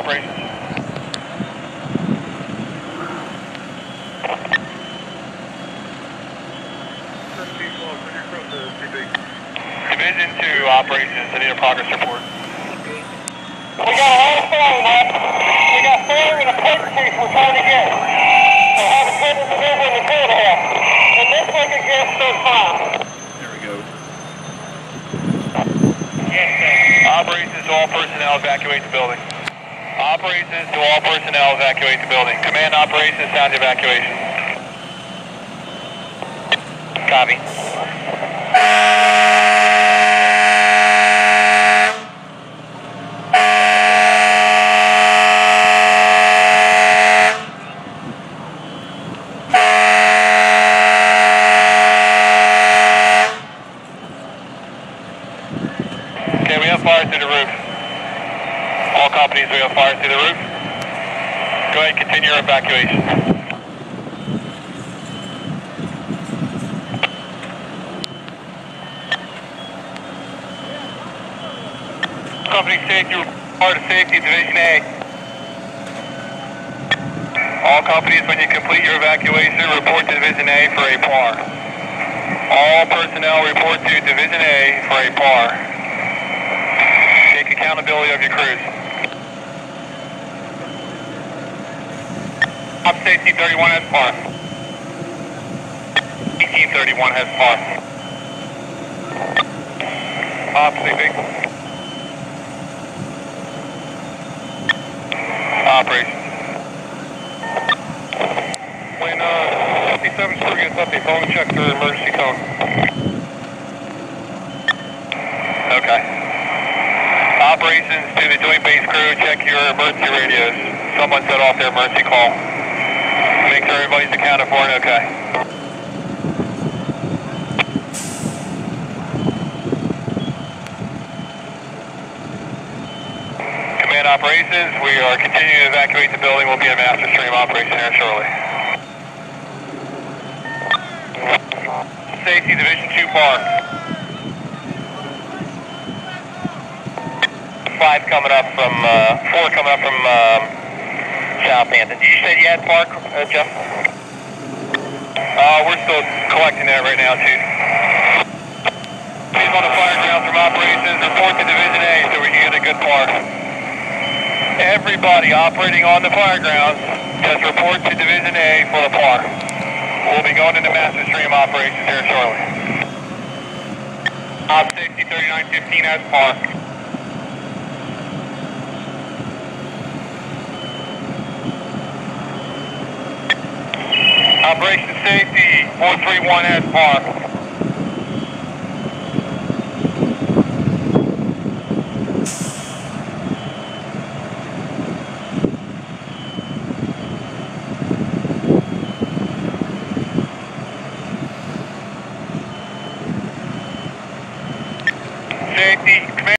operations. Division 2 operations, I need a progress report. We got a lot of fire, man. We got fire and a pipe piece we're trying to get. So have a good maneuver in the field here. And this way can get so far. There we go. Yes, sir. Operations to all personnel, evacuate the building. Operations to all personnel, evacuate the building. Command operations, sound evacuation. Copy. Okay, we have fire through the roof. All companies, we have fire through the roof. Go ahead and continue your evacuation. Company safety, part of safety, Division A. All companies, when you complete your evacuation, report to Division A for a PAR. All personnel report to Division A for a PAR. Take accountability of your crews. Op safety 31 has PAR. 1831 has PAR. Op safety. Operations. When 57 crew gets up, they phone check their emergency code. Okay. Operations to the joint base crew, check your emergency radios. Someone set off their emergency call. Make sure everybody's accounted for and okay. Command operations, we are continuing to evacuate the building. We'll be in master stream operation here shortly. Safety Division 2 PAR. 5 coming up from, 4 coming up from Southampton. Did you say you had PAR, Jeff? We're still collecting that right now, Chief. Please on the fire grounds from operations, report to Division A so we can get a good PAR. Everybody operating on the fire grounds, just report to Division A for the PAR. We'll be going into master stream operations here shortly. Op safety 3915 has PAR. Operation safety 431 has PAR.